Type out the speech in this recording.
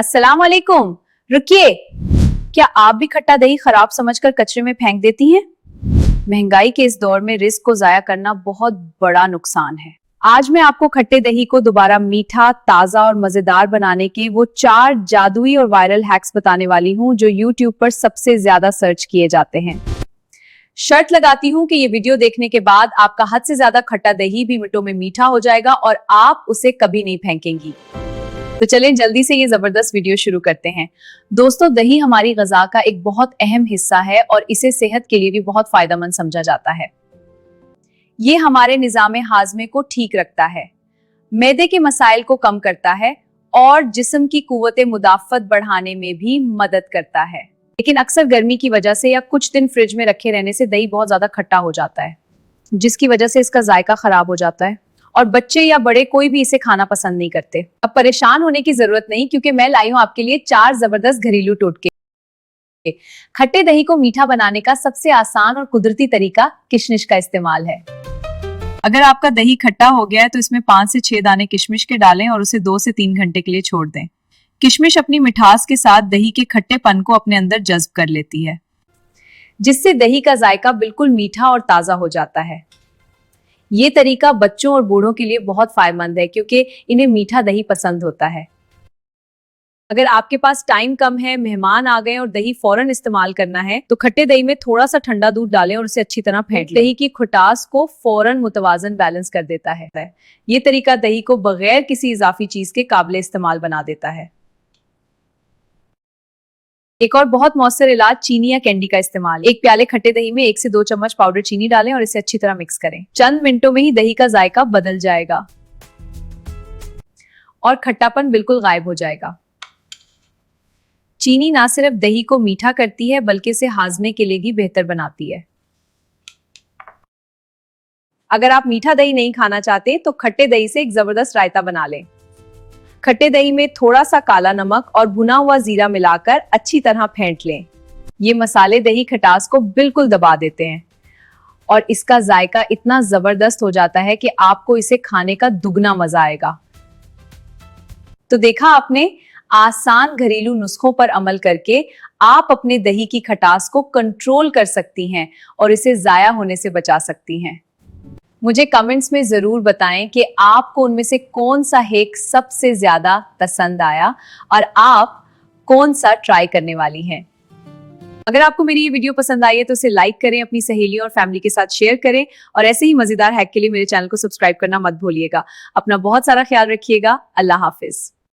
अस्सलाम वालेकुम। रुकिए, क्या आप भी खट्टा दही खराब समझकर कचरे में फेंक देती हैं? महंगाई के इस दौर में रिस्क को जाया करना बहुत बड़ा नुकसान है। आज मैं आपको खट्टे दही को दोबारा मीठा, ताजा और मजेदार बनाने के वो 4 जादुई और वायरल हैक्स बताने वाली हूँ जो YouTube पर सबसे ज्यादा सर्च किए जाते हैं। शर्त लगाती हूँ कि ये वीडियो देखने के बाद आपका हद से ज्यादा खट्टा दही भी मिनटों में मीठा हो जाएगा और आप उसे कभी नहीं फेंकेंगी। तो चलें जल्दी से ये जबरदस्त वीडियो शुरू करते हैं। दोस्तों, दही हमारी ग़िज़ा का एक बहुत अहम हिस्सा है और इसे सेहत के लिए भी बहुत फायदेमंद समझा जाता है। ये हमारे निज़ाम हाज़मे को ठीक रखता है, मैदे के मसाइल को कम करता है और जिस्म की कुव्वत मुदाफ़त बढ़ाने में भी मदद करता है। लेकिन अक्सर गर्मी की वजह से या कुछ दिन फ्रिज में रखे रहने से दही बहुत ज्यादा खट्टा हो जाता है, जिसकी वजह से इसका जायका खराब हो जाता है और बच्चे या बड़े कोई भी इसे खाना पसंद नहीं करते। अब परेशान होने की जरूरत नहीं, क्योंकि मैं लाई हूं आपके लिए 4 जबरदस्त घरेलू टोटके। खट्टे दही को मीठा बनाने का सबसे आसान और कुदरती तरीका किशमिश का इस्तेमाल है। अगर आपका दही खट्टा हो गया है तो इसमें 5 से 6 दाने किशमिश के डालें और उसे 2 से 3 घंटे के लिए छोड़ दें। किशमिश अपनी मिठास के साथ दही के खट्टेपन को अपने अंदर जज्ब कर लेती है, जिससे दही का जायका बिल्कुल मीठा और ताजा हो जाता है। ये तरीका बच्चों और बूढ़ों के लिए बहुत फायदेमंद है, क्योंकि इन्हें मीठा दही पसंद होता है। अगर आपके पास टाइम कम है, मेहमान आ गए और दही फौरन इस्तेमाल करना है, तो खट्टे दही में थोड़ा सा ठंडा दूध डालें और उसे अच्छी तरह फेंट लें। दही की खटास को फौरन मुतवाजन बैलेंस कर देता है। ये तरीका दही को बगैर किसी इजाफी चीज के काबिल इस्तेमाल बना देता है। एक और बहुत मौसर इलाज चीनी या कैंडी का इस्तेमाल। एक प्याले खट्टे दही में 1 से 2 चम्मच पाउडर चीनी डालें और इसे अच्छी तरह मिक्स करें। चंद मिनटों में ही दही का जायका बदल जाएगा और खट्टापन बिल्कुल गायब हो जाएगा। चीनी ना सिर्फ दही को मीठा करती है, बल्कि इसे हाजमे के लिए भी बेहतर बनाती है। अगर आप मीठा दही नहीं खाना चाहते तो खट्टे दही से एक जबरदस्त रायता बना लें। खट्टे दही में थोड़ा सा काला नमक और भुना हुआ जीरा मिलाकर अच्छी तरह फेंट लें। ये मसाले दही खटास को बिल्कुल दबा देते हैं और इसका जायका इतना जबरदस्त हो जाता है कि आपको इसे खाने का दुगना मजा आएगा। तो देखा आपने, आसान घरेलू नुस्खों पर अमल करके आप अपने दही की खटास को कंट्रोल कर सकती हैं और इसे जाया होने से बचा सकती हैं। मुझे कमेंट्स में जरूर बताएं कि आपको उनमें से कौन सा हैक सबसे ज्यादा पसंद आया और आप कौन सा ट्राई करने वाली हैं। अगर आपको मेरी ये वीडियो पसंद आई है तो इसे लाइक करें, अपनी सहेलियों और फैमिली के साथ शेयर करें और ऐसे ही मजेदार हैक के लिए मेरे चैनल को सब्सक्राइब करना मत भूलिएगा। अपना बहुत सारा ख्याल रखिएगा। अल्लाह हाफिज।